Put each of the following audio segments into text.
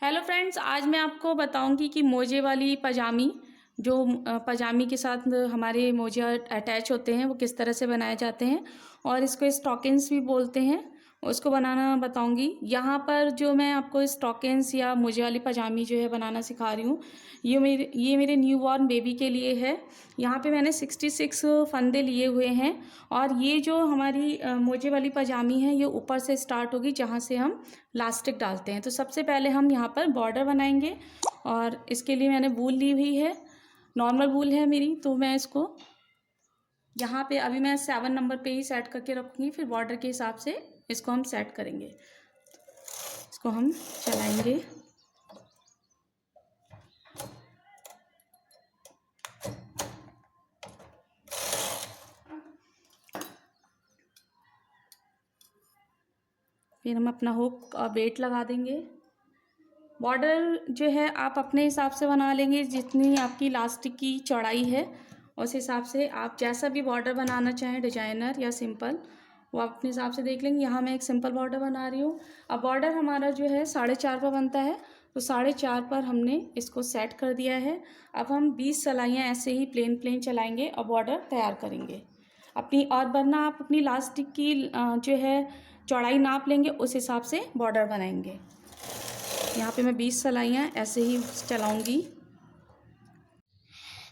Hello friends, आज मैं आपको बताऊंगी कि मोजे वाली पजामी जो पजामी के साथ हमारे मोजे अटैच होते हैं वो किस तरह से बनाए जाते हैं और इसको स्टॉकिन्स भी बोलते हैं। उसको बनाना बताऊंगी। यहाँ पर जो मैं आपको स्टॉकिन्स या मोजे वाली पजामी जो है बनाना सिखा रही हूँ, ये मेरे न्यू बॉर्न बेबी के लिए है। यहाँ पे मैंने 66 फंदे लिए हुए हैं और ये जो हमारी मोजे वाली पजामी है ये ऊपर से स्टार्ट होगी जहाँ से हम लास्टिक डालते हैं। तो सबसे पहले हम यहाँ पर बॉर्डर बनाएंगे और इसके लिए मैंने वूल ली हुई है, नॉर्मल वूल है मेरी। तो मैं इसको यहाँ पे अभी मैं 7 नंबर पे ही सेट करके रखूँगी, फिर बॉर्डर के हिसाब से इसको हम सेट करेंगे। इसको हम चलाएंगे। फिर हम अपना हुक और वेट लगा देंगे। बॉर्डर जो है आप अपने हिसाब से बना लेंगे, जितनी आपकी इलास्टिक की चौड़ाई है उस हिसाब से आप जैसा भी बॉर्डर बनाना चाहें, डिजाइनर या सिंपल, वो आप अपने हिसाब से देख लेंगे। यहाँ मैं एक सिंपल बॉर्डर बना रही हूँ। अब बॉर्डर हमारा जो है 4.5 पर बनता है, तो 4.5 पर हमने इसको सेट कर दिया है। अब हम 20 सलाइयाँ ऐसे ही प्लेन चलाएंगे और बॉर्डर तैयार करेंगे अपनी। और वरना आप अपनी इलास्टिक की जो है चौड़ाई नाप लेंगे, उस हिसाब से बॉर्डर बनाएंगे। यहाँ पे मैं 20 सलाइयाँ ऐसे ही चलाऊंगी।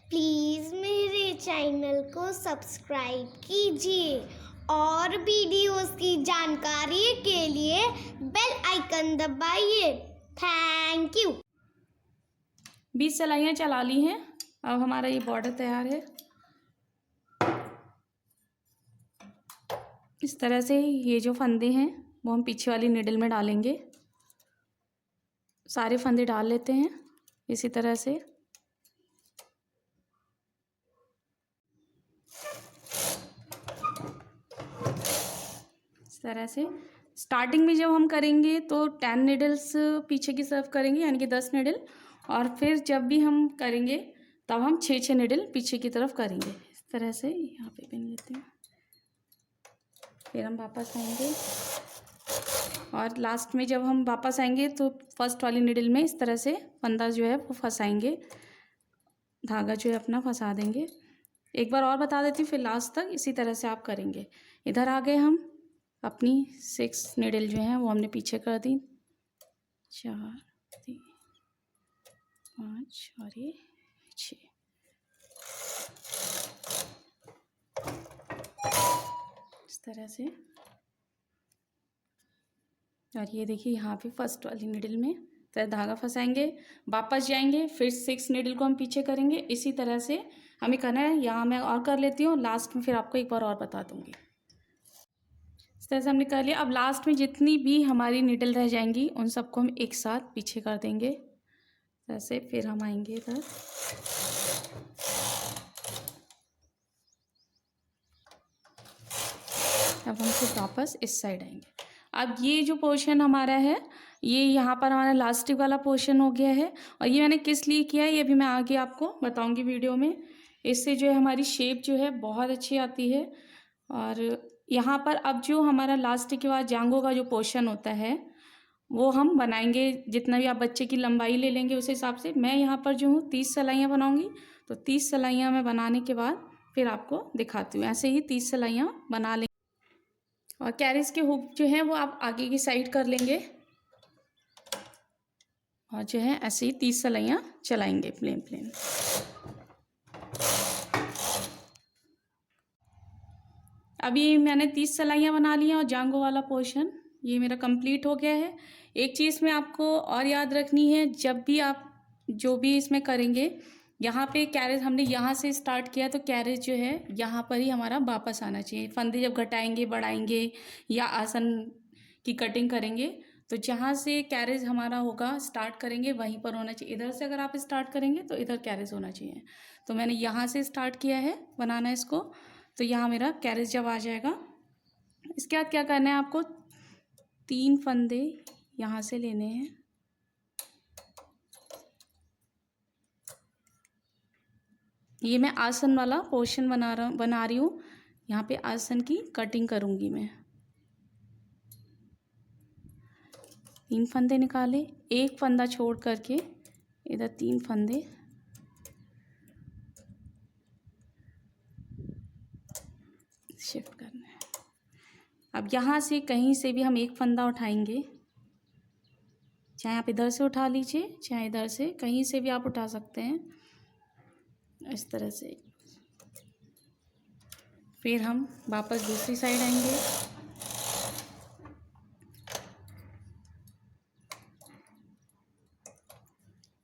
प्लीज़ मेरे चैनल को सब्सक्राइब कीजिए और वीडियोस की जानकारी के लिए बेल आइकन दबाइए। Thank you. 20 सलाइयाँ चला ली हैं। अब हमारा ये बॉर्डर तैयार है। इस तरह से ये जो फंदे हैं वो हम पीछे वाली निडल में डालेंगे। सारे फंदे डाल लेते हैं इसी तरह से। इस तरह से स्टार्टिंग में जब हम करेंगे तो 10 निडल्स पीछे की तरफ करेंगे, यानी कि 10 निडल। और फिर जब भी हम करेंगे तब हम 6 निडल पीछे की तरफ करेंगे। इस तरह से यहाँ पे पहन लेते हैं। फिर हम वापस आएंगे और लास्ट में जब हम वापस आएंगे तो फर्स्ट वाली निडल में इस तरह से फंदा जो है वो फंसाएंगे, धागा जो है अपना फंसा देंगे। एक बार और बता देती हूँ, फिर लास्ट तक इसी तरह से आप करेंगे। इधर आ गए हम, अपनी 6 निडल जो हैं वो हमने पीछे कर दी, 4 3 5 और ये 6। इस तरह से। और ये देखिए यहाँ पे फर्स्ट वाली निडल में तो धागा फंसाएंगे, वापस जाएंगे, फिर 6 निडल को हम पीछे करेंगे। इसी तरह से हमें करना है। यहाँ मैं और कर लेती हूँ, लास्ट में फिर आपको एक बार और बता दूँगी। इस तरह से हमने कर लिया। अब लास्ट में जितनी भी हमारी निडल रह जाएंगी उन सबको हम एक साथ पीछे कर देंगे ऐसे। फिर हम आएंगे इधर, अब हम फिर वापस इस साइड आएंगे। अब ये जो पोर्शन हमारा है ये यहाँ पर हमारा लास्टिक वाला पोर्शन हो गया है। और ये मैंने किस लिए किया है ये भी मैं आगे आपको बताऊंगी वीडियो में। इससे जो है हमारी शेप जो है बहुत अच्छी आती है। और यहाँ पर अब जो हमारा लास्टिक के बाद जांघों का जो पोर्शन होता है वो हम बनाएंगे। जितना भी आप बच्चे की लंबाई ले लेंगे उस हिसाब से। मैं यहाँ पर जो हूँ 30 सलाइयाँ बनाऊँगी, तो 30 सलाइयाँ मैं बनाने के बाद फिर आपको दिखाती हूँ। ऐसे ही 30 सलाइयाँ बना लेंगे। और कैरिज के हुक जो है वो आप आगे की साइड कर लेंगे और जो है ऐसे ही 30 सलाइयाँ चलाएंगे प्लेन। अभी मैंने 30 सलाइयाँ बना ली हैं और जांघों वाला पोर्शन ये मेरा कंप्लीट हो गया है। एक चीज़ में आपको और याद रखनी है, जब भी आप जो भी इसमें करेंगे, यहाँ पे कैरेज हमने यहाँ से स्टार्ट किया तो कैरेज जो है यहाँ पर ही हमारा वापस आना चाहिए। फंदे जब घटाएंगे बढ़ाएंगे या आसन की कटिंग करेंगे तो जहाँ से कैरेज हमारा होगा स्टार्ट करेंगे वहीं पर होना चाहिए। इधर से अगर आप स्टार्ट करेंगे तो इधर कैरेज होना चाहिए। तो मैंने यहाँ से स्टार्ट किया है बनाना इसको, तो यहाँ मेरा कैरेज जब आ जाएगा, इसके बाद क्या करना है आपको, 3 फंदे यहाँ से लेने हैं। ये मैं आसन वाला पोर्शन बना रही हूँ। यहाँ पे आसन की कटिंग करूँगी मैं। 3 फंदे निकाले, एक फंदा छोड़ करके इधर 3 फंदे शिफ्ट करना है। अब यहाँ से कहीं से भी हम एक फंदा उठाएंगे, चाहे आप इधर से उठा लीजिए, चाहे इधर से, कहीं से भी आप उठा सकते हैं इस तरह से। फिर हम वापस दूसरी साइड आएंगे,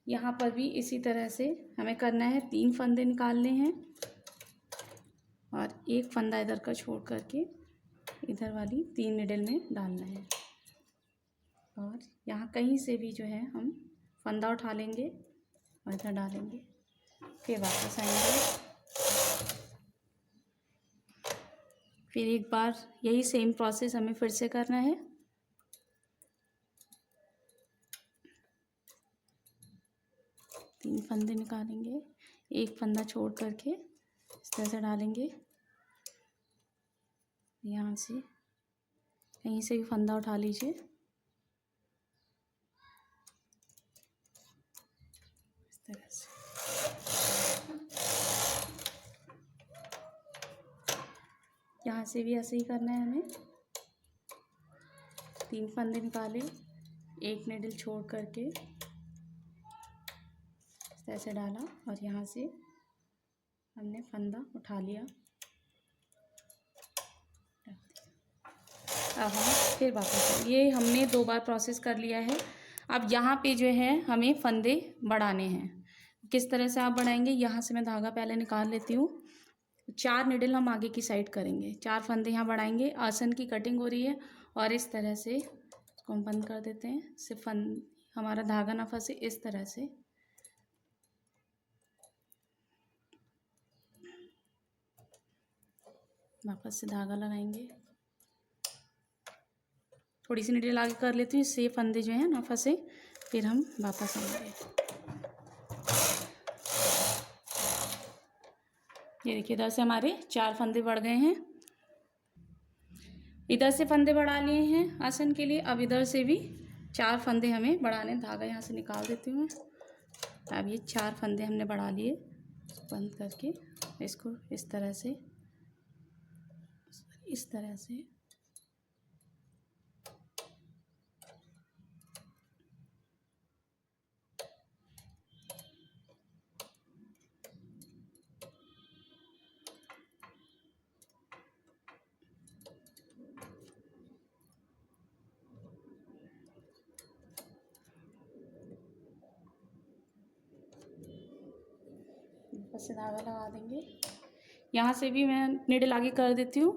यहाँ पर भी इसी तरह से हमें करना है। 3 फंदे निकालने हैं और एक फंदा इधर का छोड़ करके इधर वाली 3 निडल में डालना है। और यहाँ कहीं से भी जो है हम फंदा उठा लेंगे और इधर डालेंगे, फिर वापस आएंगे, फिर एक बार यही सेम प्रोसेस हमें फिर से करना है। तीन फंदे निकालेंगे, एक फंदा छोड़ करके इस तरह से डालेंगे, यहाँ से कहीं से भी फंदा उठा लीजिए, इस तरह से। यहाँ से भी ऐसे ही करना है हमें। 3 फंदे निकाले, एक निडल छोड़ करके इस तरह से डाला और यहाँ से हमने फंदा उठा लिया। अब हम फिर वापस, ये हमने 2 बार प्रोसेस कर लिया है। अब यहाँ पे जो है हमें फंदे बढ़ाने हैं। किस तरह से आप बढ़ाएंगे, यहाँ से मैं धागा पहले निकाल लेती हूँ। 4 निडल हम आगे की साइड करेंगे, 4 फंदे यहाँ बढ़ाएंगे। आसन की कटिंग हो रही है और इस तरह से इसको हम बंद कर देते हैं, सिर्फ हमारा धागा ना फंसे, इस तरह से। वापस से धागा लगाएंगे, थोड़ी सी निडल आगे कर लेती हूँ, इससे फंदे जो हैं ना फंसे। फिर हम वापस आएंगे। ये देखिए, इधर से हमारे 4 फंदे बढ़ गए हैं। इधर से फंदे बढ़ा लिए हैं आसन के लिए। अब इधर से भी 4 फंदे हमें बढ़ाने। धागा यहाँ से निकाल देती हूँ मैं। अब ये 4 फंदे हमने बढ़ा लिए, बंद करके इसको इस तरह से, इस तरह से बस धागा लगा देंगे। यहाँ से भी मैं निडल आगे कर देती हूँ।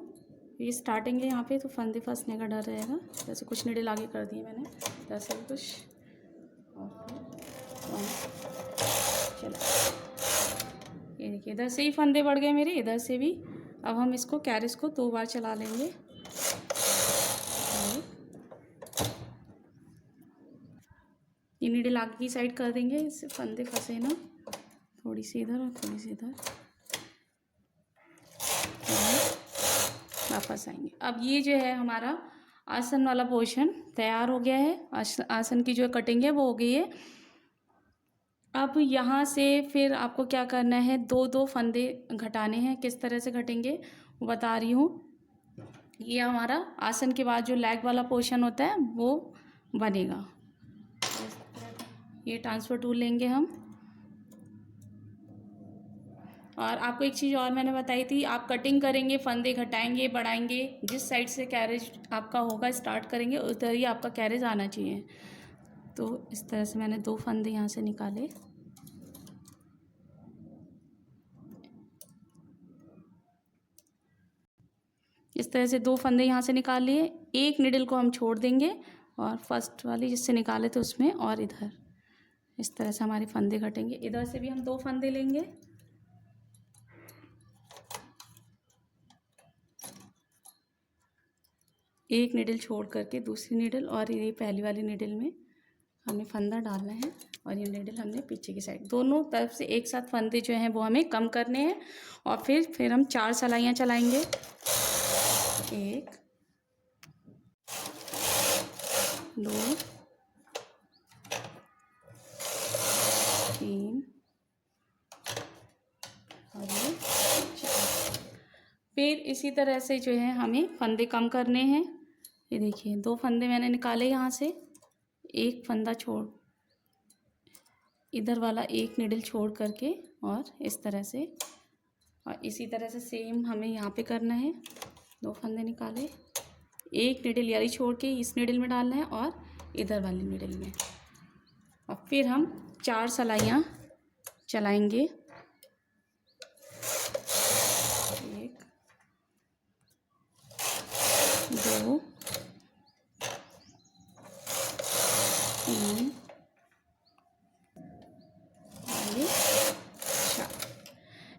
ये स्टार्टिंग है यहाँ पे, तो फंदे फंसने का डर रहेगा। जैसे कुछ निडल आगे कर दिए मैंने, जैसे कुछ, और चलो ये देखिए, इधर से ही फंदे बढ़ गए मेरे, इधर से भी। अब हम इसको कैरिज को 2 बार चला लेंगे। ये निडल आगे की साइड कर देंगे, इससे फंदे फंसे ना, थोड़ी सी इधर और थोड़ी सी इधर। वापस आएंगे। अब ये जो है हमारा आसन वाला पोर्शन तैयार हो गया है। आसन की जो कटिंग है वो हो गई है। अब यहाँ से फिर आपको क्या करना है, 2-2 फंदे घटाने हैं। किस तरह से घटेंगे वो बता रही हूँ। ये हमारा आसन के बाद जो लेग वाला पोर्शन होता है वो बनेगा। ये ट्रांसफर टूल लेंगे हम। और आपको एक चीज़ और मैंने बताई थी, आप कटिंग करेंगे, फंदे घटाएंगे, बढ़ाएंगे, जिस साइड से कैरेज आपका होगा स्टार्ट करेंगे उधर ही आपका कैरेज आना चाहिए। तो इस तरह से मैंने 2 फंदे यहाँ से निकाले। इस तरह से 2 फंदे यहाँ से निकाल लिए। एक निडल को हम छोड़ देंगे और फर्स्ट वाली जिससे निकाले थे उसमें, और इधर इस तरह से हमारे फंदे घटेंगे। इधर से भी हम 2 फंदे लेंगे। एक निडल छोड़ करके दूसरी निडल और ये पहली वाली निडल में हमें फंदा डालना है, और ये निडल हमने पीछे की साइड, दोनों तरफ से एक साथ फंदे जो हैं वो हमें कम करने हैं। और फिर हम 4 सलाइयाँ चलाएंगे। 1 2 फिर इसी तरह से जो है हमें फंदे कम करने हैं। ये देखिए 2 फंदे मैंने निकाले यहाँ से, एक फंदा छोड़, इधर वाला एक निडल छोड़ करके और इस तरह से, और इसी तरह से सेम हमें यहाँ पे करना है। 2 फंदे निकाले, एक निडल यारी छोड़ के इस निडल में डालना है और इधर वाली निडल में, और फिर हम 4 सलाइयाँ चलाएंगे। 1 2 3 4।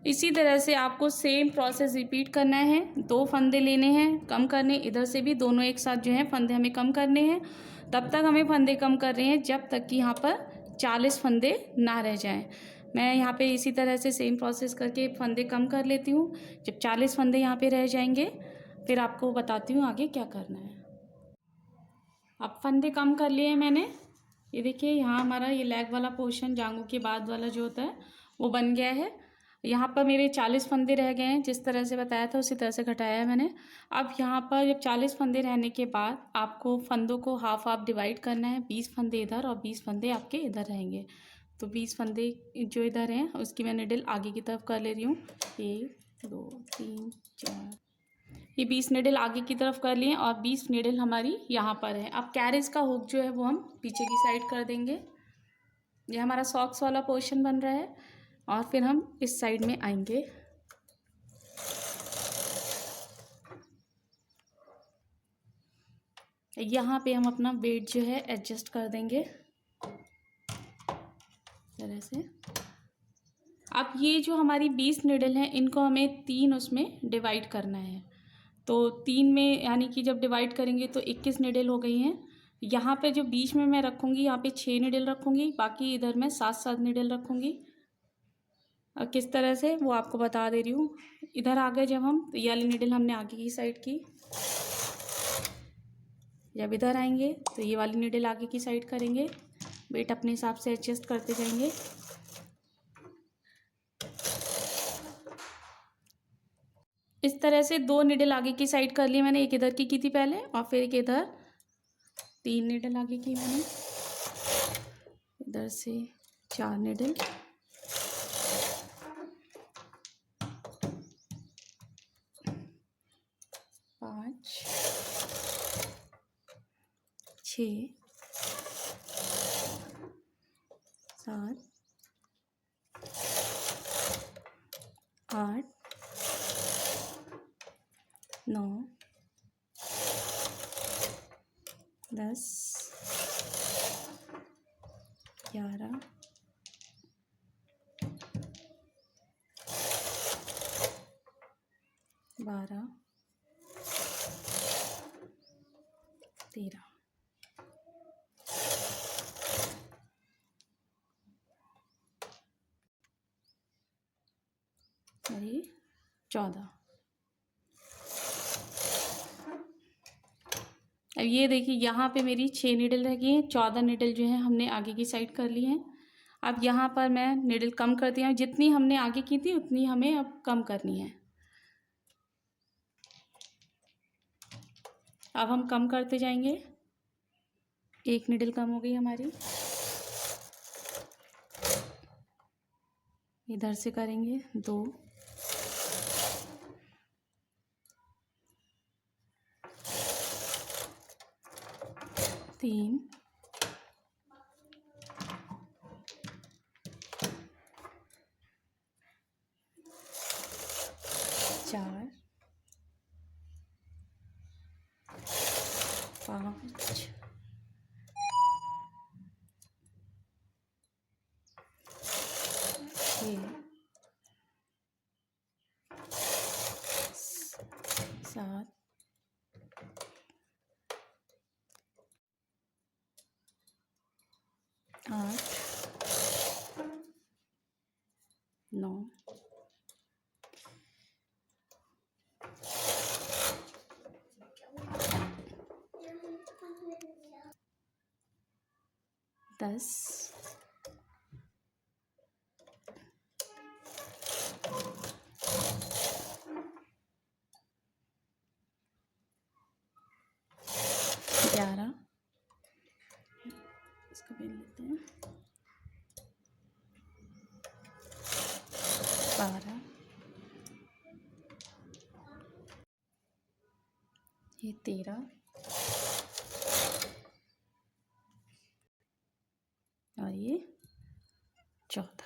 इसी तरह से आपको सेम प्रोसेस रिपीट करना है। 2 फंदे लेने हैं, कम करने, इधर से भी दोनों एक साथ जो है फंदे हमें कम करने हैं। तब तक हमें फंदे कम कर रहे हैं जब तक कि यहाँ पर 40 फंदे ना रह जाएं। मैं यहाँ पे इसी तरह से सेम प्रोसेस करके फंदे कम कर लेती हूँ। जब 40 फंदे यहाँ पे रह जाएंगे फिर आपको बताती हूँ आगे क्या करना है। अब फंदे कम कर लिए हैं मैंने। ये देखिए यहाँ हमारा ये लेग वाला पोर्शन, जांघों के बाद वाला जो होता है वो बन गया है। यहाँ पर मेरे 40 फंदे रह गए हैं, जिस तरह से बताया था उसी तरह से घटाया है मैंने। अब यहाँ पर जब 40 फंदे रहने के बाद आपको फंदों को हाफ हाफ डिवाइड करना है। 20 फंदे इधर और 20 फंदे आपके इधर रहेंगे। तो 20 फंदे जो इधर हैं उसकी मैं निडल आगे की तरफ कर ले रही हूँ। 1 2 3 4, ये 20 निडल आगे की तरफ कर लिए और 20 निडल हमारी यहाँ पर है। अब कैरेज का हुक जो है वो हम पीछे की साइड कर देंगे। ये हमारा सॉक्स वाला पोर्शन बन रहा है और फिर हम इस साइड में आएंगे। यहाँ पे हम अपना वेट जो है एडजस्ट कर देंगे तरह से। अब ये जो हमारी 20 निडल हैं इनको हमें 3 उसमें डिवाइड करना है। तो 3 में यानी कि जब डिवाइड करेंगे तो 21 निडल हो गई हैं। यहाँ पे जो बीच में मैं रखूँगी यहाँ पे 6 निडल रखूँगी, बाकी इधर मैं 7 निडल रखूँगी। और किस तरह से वो आपको बता दे रही हूँ। इधर आ गए जब हम, तो ये वाली निडल हमने आगे की साइड की। जब इधर आएंगे तो ये वाली निडल आगे की साइड करेंगे। वेट अपने हिसाब से एडजस्ट करते जाएंगे। इस तरह से 2 निडल आगे की साइड कर ली मैंने। एक इधर की थी पहले और फिर एक इधर। 3 निडल आगे की मैंने, इधर से 4 निडल, 5 6 7 8 9 10 11 12 13। अरे 14। अब ये देखिए यहाँ पे मेरी 6 निडल रह गई हैं। 14 निडल जो है हमने आगे की साइड कर ली हैं। अब यहाँ पर मैं निडल कम करती हूँ। जितनी हमने आगे की थी उतनी हमें अब कम करनी है। अब हम कम करते जाएंगे। 1 निडल कम हो गई हमारी। इधर से करेंगे 2 3 4 5 6 7 8 9 10 11 इसको बेल लेते हैं। 12, ये 13 और ये 14।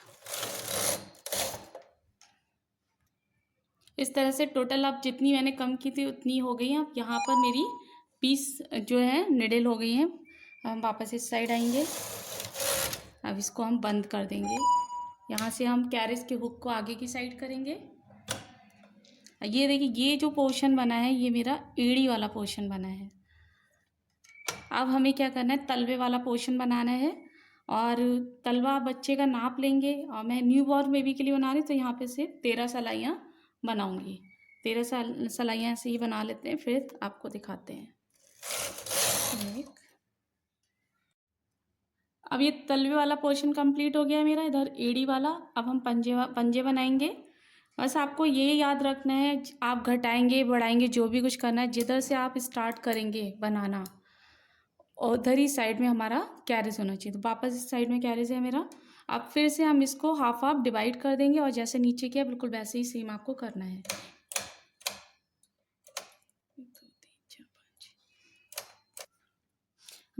इस तरह से टोटल अब जितनी मैंने कम की थी उतनी हो गई हैं। अब यहाँ पर मेरी 20 जो है निडल हो गई हैं। हम वापस इस साइड आएंगे। अब इसको हम बंद कर देंगे। यहाँ से हम कैरिज के हुक को आगे की साइड करेंगे। ये देखिए, ये जो पोर्शन बना है ये मेरा एड़ी वाला पोर्शन बना है। अब हमें क्या करना है, तलवे वाला पोर्शन बनाना है। और तलवा बच्चे का नाप लेंगे। और मैं न्यू बॉर्न बेबी के लिए बना रही, तो यहाँ पे से 13 सिलाइयाँ बनाऊंगी। 13 सिलाइयाँ ऐसे ही बना लेते हैं, फिर आपको दिखाते हैं। अब ये तलवे वाला पोर्शन कंप्लीट हो गया मेरा, इधर एड़ी वाला। अब हम पंजे बनाएंगे। बस आपको ये याद रखना है, आप घटाएंगे बढ़ाएंगे जो भी कुछ करना है, जिधर से आप स्टार्ट करेंगे बनाना उधर ही साइड में हमारा कैरेज होना चाहिए। तो वापस इस साइड में कैरेज है मेरा। अब फिर से हम इसको हाफ हाफ डिवाइड कर देंगे और जैसे नीचे किया बिल्कुल वैसे ही सेम आपको करना है।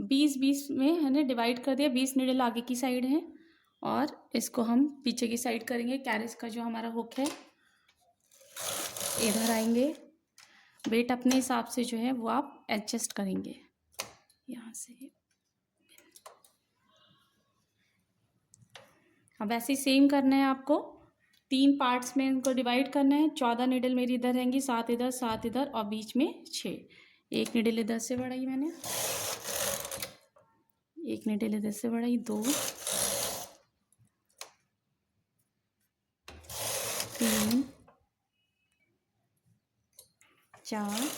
20-20 में हमने डिवाइड कर दिया। 20 नीडल आगे की साइड है और इसको हम पीछे की साइड करेंगे। कैरेज का जो हमारा हुक है इधर आएंगे। वेट अपने हिसाब से जो है वो आप एडजस्ट करेंगे। यहाँ से अब ऐसे ही सेम करना है आपको। 3 पार्ट्स में इनको डिवाइड करना है। 14 नीडल मेरी इधर रहेंगी, 7 इधर, 7 इधर और बीच में 6। एक नीडल इधर से बढ़ाई मैंने, एक नीडल इधर से बढ़ाई, 2, 3, 4,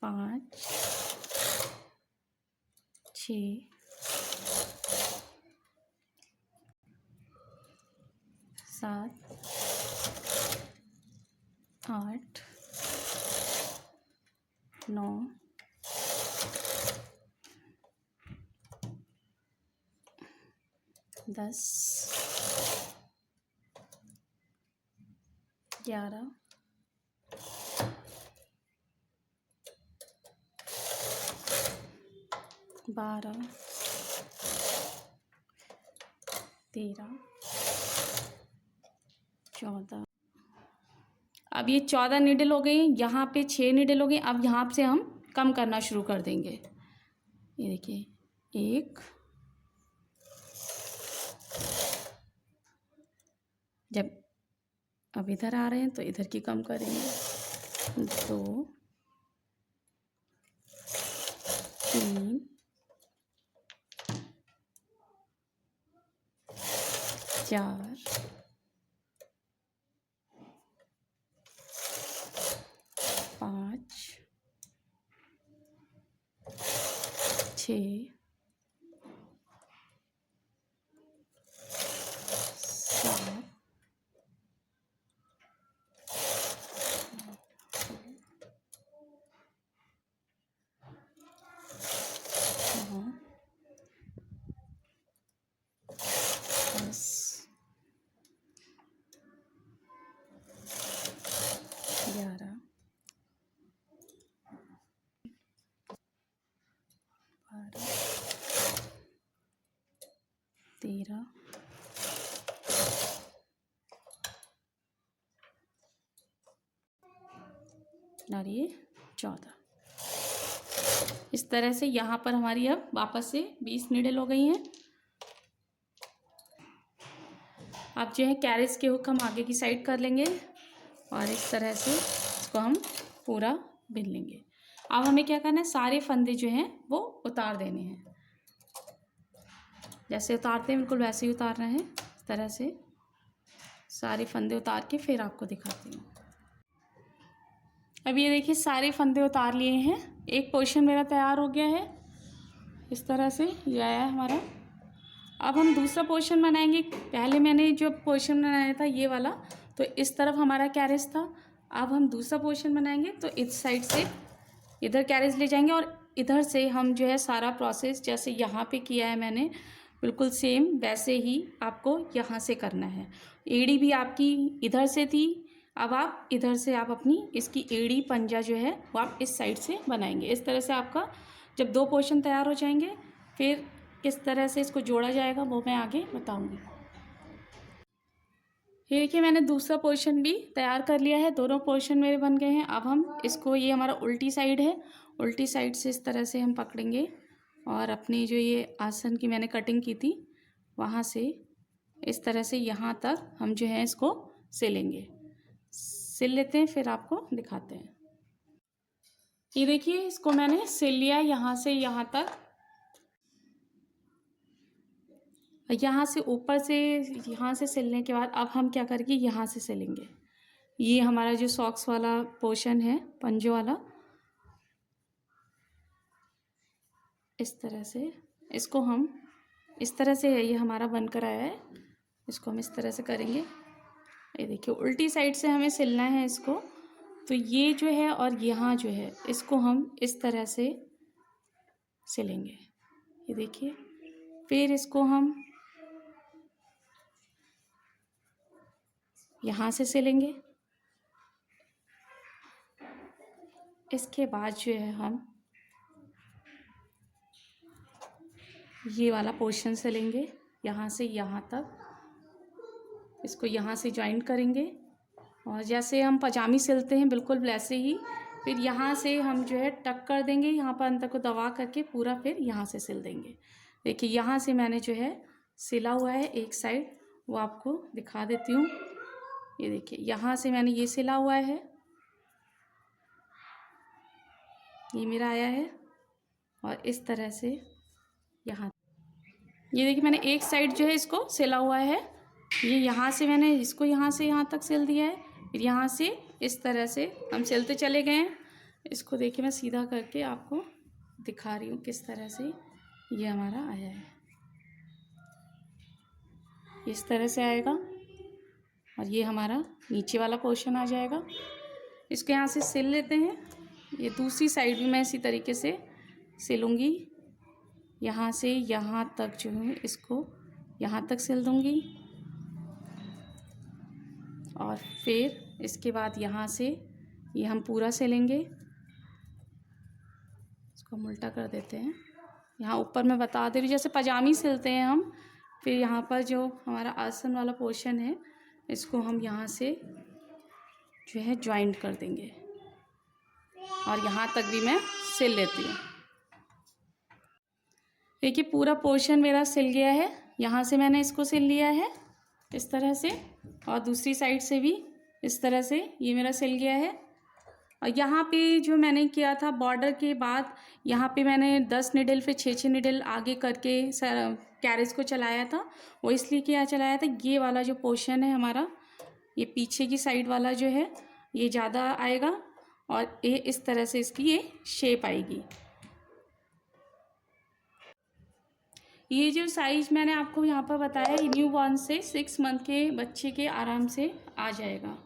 5, 6, 7, 8, 9, 10, 11, 12, 13, 14। अब ये 14 नीडल हो गई। यहाँ पे 6 नीडल हो गई। अब यहाँ से हम कम करना शुरू कर देंगे। ये देखिए, 1, जब अब इधर आ रहे हैं तो इधर की कम करेंगे, 2, 3, 4, 5, 6, 7, 9, 10, 11, 12, 13, 14। इस तरह से यहाँ पर हमारी अब वापस से 20 नीडल हो गई हैं। अब जो है कैरेज के हुक हम आगे की साइड कर लेंगे और इस तरह से इसको हम पूरा बिन लेंगे। अब हमें क्या करना है, सारे फंदे जो हैं वो उतार देने हैं। जैसे उतारते हैं बिल्कुल वैसे ही उतारना है। इस तरह से सारे फंदे उतार के फिर आपको दिखाती हूँ। अब ये देखिए, सारे फंदे उतार लिए हैं। एक पोर्शन मेरा तैयार हो गया है। इस तरह से ये आया है हमारा। अब हम दूसरा पोर्शन बनाएंगे। पहले मैंने जो पोर्शन बनाया था ये वाला, तो इस तरफ हमारा कैरेज था। अब हम दूसरा पोर्शन बनाएंगे तो इस साइड से इधर कैरेज ले जाएंगे और इधर से हम जो है सारा प्रोसेस जैसे यहाँ पे किया है मैंने, बिल्कुल सेम वैसे ही आपको यहाँ से करना है। एड़ी भी आपकी इधर से थी, अब आप इधर से आप अपनी इसकी एड़ी पंजा जो है वो आप इस साइड से बनाएंगे। इस तरह से आपका जब 2 पोर्शन तैयार हो जाएंगे, फिर किस तरह से इसको जोड़ा जाएगा वो मैं आगे बताऊँगी। ये देखिए मैंने दूसरा पोर्शन भी तैयार कर लिया है, दोनों पोर्शन मेरे बन गए हैं। अब हम इसको, ये हमारा उल्टी साइड है, उल्टी साइड से इस तरह से हम पकड़ेंगे और अपनी जो ये आसन की मैंने कटिंग की थी वहाँ से इस तरह से यहाँ तक हम जो है इसको सिलेंगे। सिल लेते हैं फिर आपको दिखाते हैं। ये देखिए इसको मैंने सिल लिया यहाँ से यहाँ तक। यहाँ से ऊपर से यहाँ से सिलने के बाद अब हम क्या करेंगे, यहाँ से सिलेंगे। ये हमारा जो सॉक्स वाला पोर्शन है पंजों वाला, इस तरह से इसको हम इस तरह से ये हमारा बनकर आया है, इसको हम इस तरह से करेंगे। ये देखिए उल्टी साइड से हमें सिलना है इसको, तो ये जो है और यहाँ जो है इसको हम इस तरह से सिलेंगे। ये देखिए, फिर इसको हम यहाँ से सिलेंगे। इसके बाद जो है हम ये वाला पोर्शन सिलेंगे यहाँ से यहाँ तक, इसको यहाँ से जॉइंट करेंगे और जैसे हम पजामी सिलते हैं बिल्कुल वैसे ही फिर यहाँ से हम जो है टक कर देंगे, यहाँ पर अंदर को दबा करके पूरा फिर यहाँ से सिल देंगे। देखिए यहाँ से मैंने जो है सिला हुआ है एक साइड, वो आपको दिखा देती हूँ। ये देखिए यहाँ से मैंने ये सिला हुआ है, ये मेरा आया है और इस तरह से यहाँ, ये देखिए मैंने एक साइड जो है इसको सिला हुआ है। ये यहाँ से मैंने इसको यहाँ से यहाँ तक सिल दिया है, फिर यहाँ से इस तरह से हम सिलते चले गए हैं। इसको देखिए मैं सीधा करके आपको दिखा रही हूँ किस तरह से ये हमारा आया है। इस तरह से आएगा और ये हमारा नीचे वाला पोर्शन आ जाएगा। इसको यहाँ से सिल लेते हैं। ये दूसरी साइड भी मैं इसी तरीके से सिलूँगी, यहाँ से यहाँ तक जो है इसको यहाँ तक सिल दूँगी और फिर इसके बाद यहाँ से ये हम पूरा सिलेंगे। इसको हम उल्टा कर देते हैं। यहाँ ऊपर मैं बता दे रही हूँ जैसे पजामी सिलते हैं हम, फिर यहाँ पर जो हमारा आसन वाला पोर्शन है इसको हम यहाँ से जो है जॉइंट कर देंगे और यहाँ तक भी मैं सिल लेती हूँ। देखिए पूरा पोर्शन मेरा सिल गया है, यहाँ से मैंने इसको सिल लिया है इस तरह से और दूसरी साइड से भी इस तरह से ये मेरा सिल गया है। और यहाँ पे जो मैंने किया था बॉर्डर के बाद, यहाँ पे मैंने 10 निडल फिर 6 निडल आगे करके कैरेज को चलाया था। वो इसलिए क्या चलाया था, ये वाला जो पोर्शन है हमारा, ये पीछे की साइड वाला जो है ये ज़्यादा आएगा और ये इस तरह से इसकी ये शेप आएगी। ये जो साइज मैंने आपको यहाँ पर बताया, न्यू बॉर्न से 6 मंथ के बच्चे के आराम से आ जाएगा।